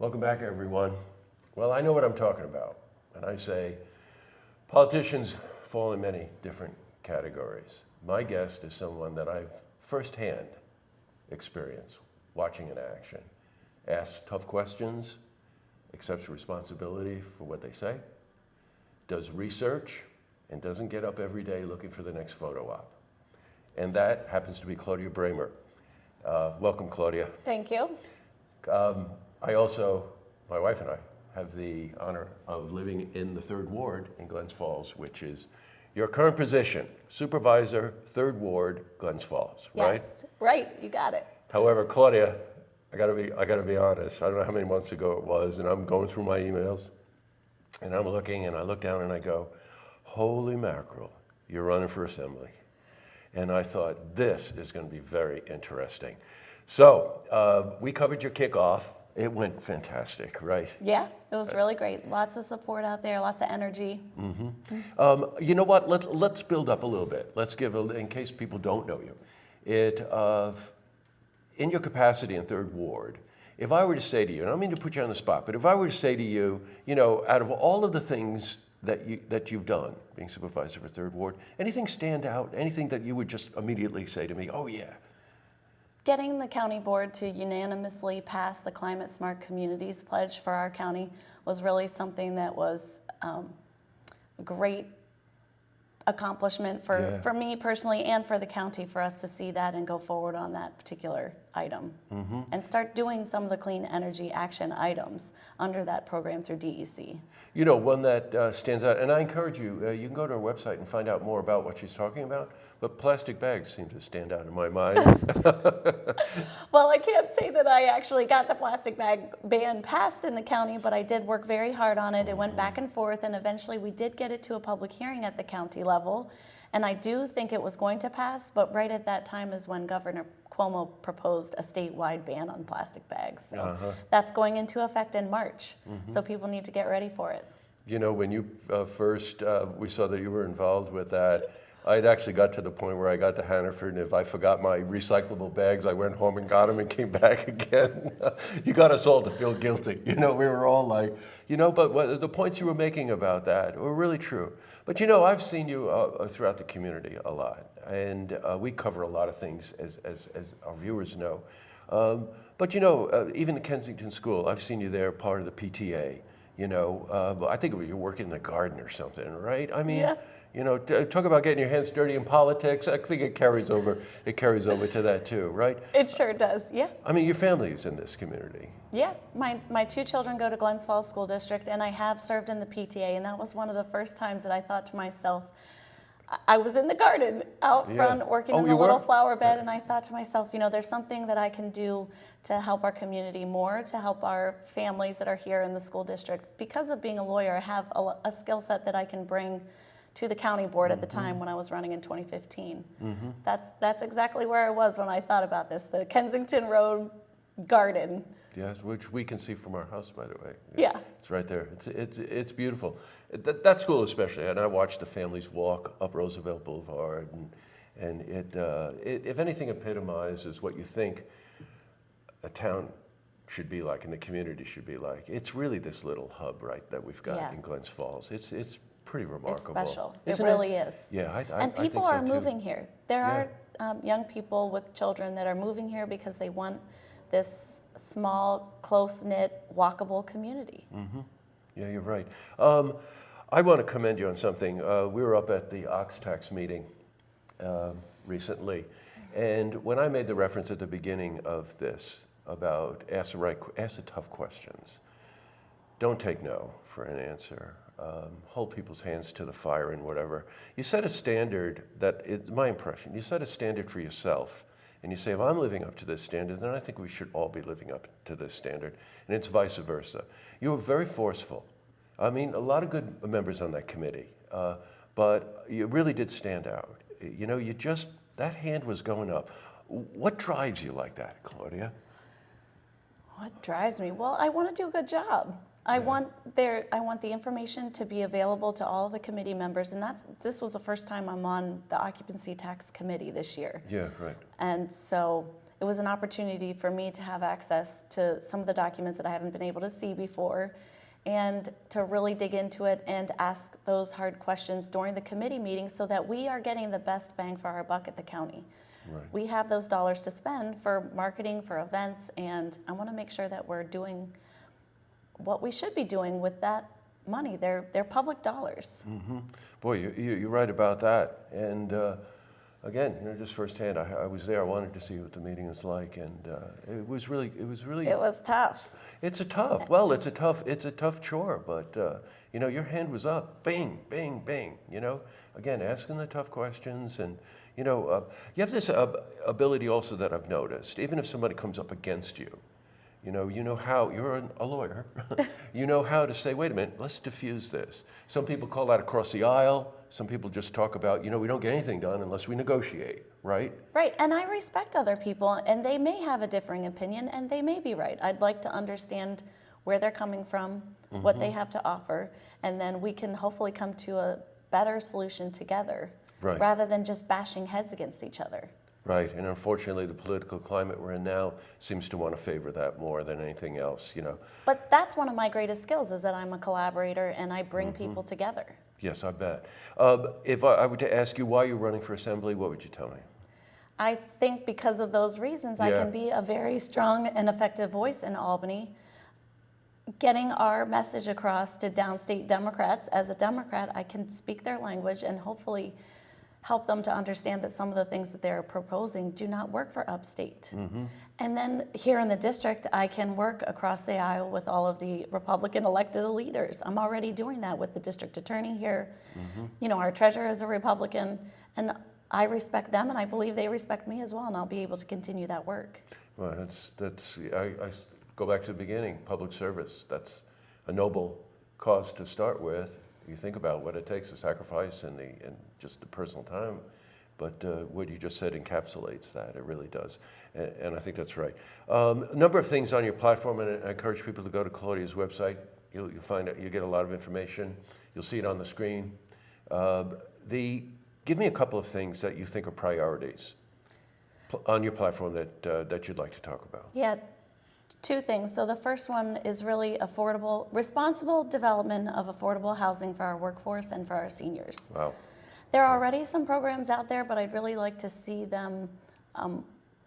Welcome back, everyone. Well, I know what I'm talking about, and I say politicians fall in many different categories. My guest is someone that I've firsthand experienced watching in action. Asks tough questions, accepts responsibility for what they say, does research, and doesn't get up every day looking for the next photo op. And that happens to be Claudia Braymer. Welcome, Claudia. Thank you. My wife and I, have the honor of living in the 3rd Ward in Glens Falls, which is your current position, Supervisor, 3rd Ward, Glens Falls, right? Yes, right, you got it. However, Claudia, I gotta be honest, I don't know how many months ago it was, and I'm going through my emails, and I'm looking, and I look down and I go, holy mackerel, you're running for assembly. And I thought, this is gonna be very interesting. So, we covered your kickoff. It went fantastic, right? Yeah, it was really great. Lots of support out there, lots of energy. You know what? Let's build up a little bit. Let's give in case people don't know you. In your capacity in 3rd Ward, if I were to say to you, and I don't mean to put you on the spot, but if I were to say to you, out of all of the things that you've done, being supervisor for 3rd Ward, anything stand out? Anything that you would just immediately say to me, oh yeah? Getting the county board to unanimously pass the Climate Smart Communities Pledge for our county was really something that was a great accomplishment for me personally and for the county, for us to see that and go forward on that particular item and start doing some of the clean energy action items under that program through DEC. You know, one that stands out, and I encourage you, you can go to our website and find out more about what she's talking about, but plastic bags seem to stand out in my mind. Well, I can't say that I actually got the plastic bag ban passed in the county, but I did work very hard on it. It went back and forth, and eventually we did get it to a public hearing at the county level, and I do think it was going to pass, but right at that time is when Governor Cuomo proposed a statewide ban on plastic bags. So that's going into effect in March, so people need to get ready for it. You know, when you we saw that you were involved with that, I'd actually got to the point where I got to Hannaford, and if I forgot my recyclable bags, I went home and got them and came back again. You got us all to feel guilty. You know, we were all like, but the points you were making about that were really true. But I've seen you throughout the community a lot, and we cover a lot of things, as our viewers know. But even the Kensington School, I've seen you there, part of the PTA. I think you're working in the garden or something, right? I mean. Yeah. Talk about getting your hands dirty in politics. I think it carries over. It carries over to that too, right? It sure does. Yeah. I mean, your family is in this community. Yeah, my 2 children go to Glens Falls School District, and I have served in the PTA, and that was one of the first times that I thought to myself, I was in the garden out front working in the little flower bed, and I thought to myself, there's something that I can do to help our community more, to help our families that are here in the school district. Because of being a lawyer, I have a skill set that I can bring to the county board at the time when I was running in 2015. That's exactly where I was when I thought about this, the Kensington Road garden. Yes, which we can see from our house, by the way. Yeah. It's right there. It's beautiful. That school especially, and I watched the families walk up Roosevelt Boulevard, and it if anything epitomizes what you think a town should be like and the community should be like, it's really this little hub, right, that we've got in Glens Falls. It's pretty remarkable. It's special. Isn't it really is. Yeah, and I people think so are too. moving here. There are young people with children that are moving here because they want this small, close-knit, walkable community. Yeah, you're right. I want to commend you on something. We were up at the Ox Tax meeting recently, and when I made the reference at the beginning of this about ask the tough questions, don't take no for an answer. Hold people's hands to the fire and whatever. You set a standard it's my impression. You set a standard for yourself, and you say, if I'm living up to this standard, then I think we should all be living up to this standard, and it's vice versa. You were very forceful. I mean, a lot of good members on that committee, but you really did stand out. That hand was going up. What drives you like that, Claudia? What drives me? Well, I want to do a good job. I want the information to be available to all the committee members, and this was the first time I'm on the occupancy tax committee this year. Yeah, right. And so it was an opportunity for me to have access to some of the documents that I haven't been able to see before, and to really dig into it and ask those hard questions during the committee meeting so that we are getting the best bang for our buck at the county. Right. We have those dollars to spend for marketing, for events, and I want to make sure that we're doing what we should be doing with that money. They're public dollars. Mm-hmm. Boy, you're right about that. And again, just firsthand, I was there. I wanted to see what the meeting was like, and it was really. It was tough. It's a tough chore, but your hand was up, bing, bing, bing. Again, asking the tough questions, and you have this ability also that I've noticed. Even if somebody comes up against you, you know how you're a lawyer. You know how to say, wait a minute, let's diffuse this. Some people call that across the aisle. Some people just talk about, we don't get anything done unless we negotiate, right? Right, and I respect other people, and they may have a differing opinion, and they may be right. I'd like to understand where they're coming from, what they have to offer, and then we can hopefully come to a better solution together, right, rather than just bashing heads against each other. Right, and unfortunately the political climate we're in now seems to want to favor that more than anything else, But that's one of my greatest skills, is that I'm a collaborator and I bring people together. Yes, I bet. If I were to ask you why you're running for assembly, what would you tell me? I think because of those reasons, I can be a very strong and effective voice in Albany, getting our message across to downstate Democrats. As a Democrat, I can speak their language and hopefully help them to understand that some of the things that they're proposing do not work for upstate. And then here in the district, I can work across the aisle with all of the Republican elected leaders. I'm already doing that with the district attorney here. Our treasurer is a Republican, and I respect them, and I believe they respect me as well, and I'll be able to continue that work. Well, I go back to the beginning, public service. That's a noble cause to start with. You think about what it takes, the sacrifice and just the personal time, but what you just said encapsulates that. It really does, and I think that's right. A number of things on your platform, and I encourage people to go to Claudia's website. You'll find out, you get a lot of information. You'll see it on the screen. Give me a couple of things that you think are priorities on your platform that you'd like to talk about. Yeah. Two things. So the first one is really responsible development of affordable housing for our workforce and for our seniors. Wow. There are already some programs out there, but I'd really like to see them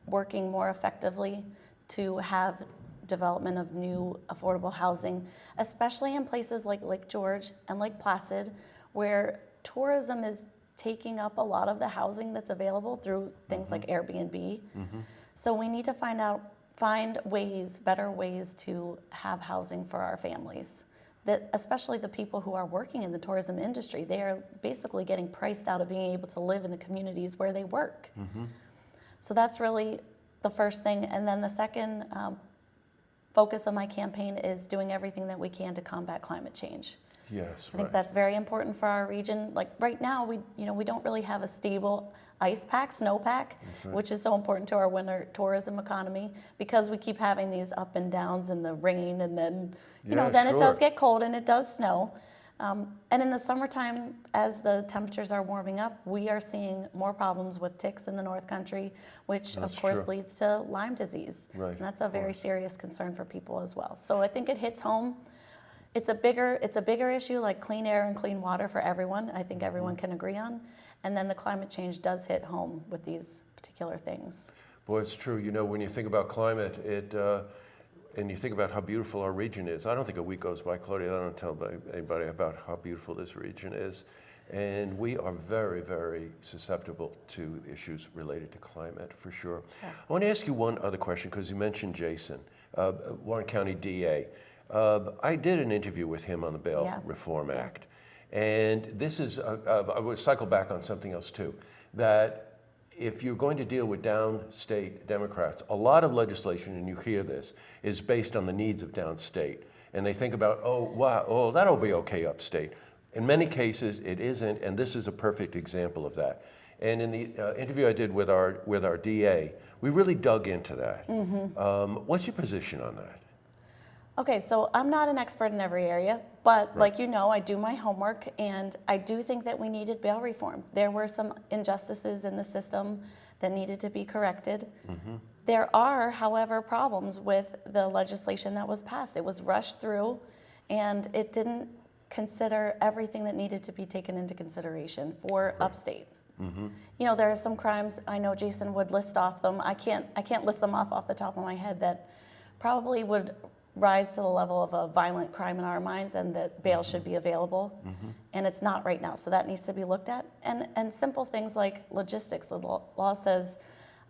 working more effectively to have development of new affordable housing, especially in places like Lake George and Lake Placid, where tourism is taking up a lot of the housing that's available through things like Airbnb. So we need to find better ways to have housing for our families, that especially the people who are working in the tourism industry. They are basically getting priced out of being able to live in the communities where they work. So that's really the first thing. And then the second focus of my campaign is doing everything that we can to combat climate change. Yes, I think that's very important for our region. Like right now, we don't really have a stable ice pack, snowpack, which is so important to our winter tourism economy, because we keep having these up and downs in the rain, and then it does get cold and it does snow. And in the summertime, as the temperatures are warming up, we are seeing more problems with ticks in the North Country, which of course leads to Lyme disease. Right. And that's a very serious concern for people as well. So I think it hits home. It's a bigger issue, like clean air and clean water for everyone. I think everyone can agree on. And then the climate change does hit home with these particular things. Boy, it's true. When you think about climate, and you think about how beautiful our region is. I don't think a week goes by, Claudia, I don't tell anybody about how beautiful this region is. And we are very, very susceptible to issues related to climate, for sure. Yeah. I want to ask you one other question, because you mentioned Jason, Warren County DA. I did an interview with him on the Bail Reform Act. And this is, I will cycle back on something else too, that if you're going to deal with downstate Democrats, a lot of legislation, and you hear this, is based on the needs of downstate. And they think about, that'll be okay upstate. In many cases, it isn't, and this is a perfect example of that. And in the interview I did with our DA, we really dug into that. What's your position on that? Okay, so I'm not an expert in every area, but like I do my homework, and I do think that we needed bail reform. There were some injustices in the system that needed to be corrected. There are, however, problems with the legislation that was passed. It was rushed through, and it didn't consider everything that needed to be taken into consideration for upstate. You know, there are some crimes, I know Jason would list off them. I can't list them off the top of my head that probably would rise to the level of a violent crime in our minds, and that bail should be available. And it's not right now, so that needs to be looked at. And simple things like logistics. The law says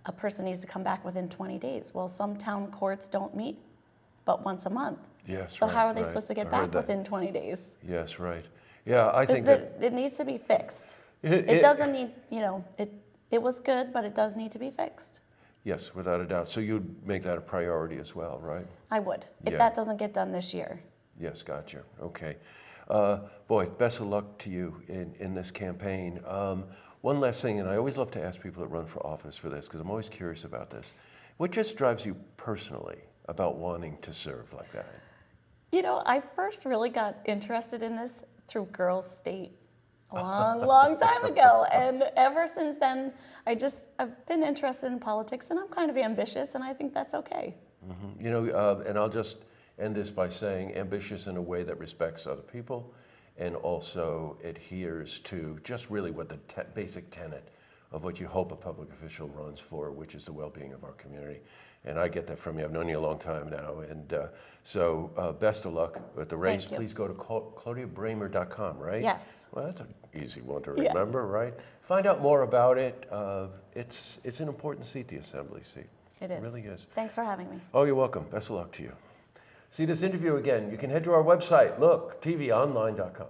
a person needs to come back within 20 days. Well, some town courts don't meet but once a month. Yes, so right, how are they right. supposed to get back within 20 days? Yes, right. Yeah, I think that it needs to be fixed. It doesn't need, you know, it was good, but it does need to be fixed. Yes, without a doubt. So you'd make that a priority as well, right? I would, if Yeah. that doesn't get done this year. Yes, gotcha. Okay. Boy, best of luck to you in this campaign. One last thing, and I always love to ask people that run for office for this, because I'm always curious about this. What just drives you personally about wanting to serve like that? You know, I first really got interested in this through Girls State a long time ago. And ever since then, I've been interested in politics, and I'm kind of ambitious, and I think that's okay. You know, and I'll just end this by saying ambitious in a way that respects other people and also adheres to just really what the basic tenet of what you hope a public official runs for, which is the well-being of our community. And I get that from you. I've known you a long time now. And so best of luck with the race. Thank you. Please go to ClaudiaBraymer.com, right? Yes. Well, that's an easy one to remember, right? Find out more about it. It's an important seat, the Assembly seat. It is. It really is. Thanks for having me. Oh, you're welcome. Best of luck to you. See this interview again. You can head to our website, look, tvonline.com.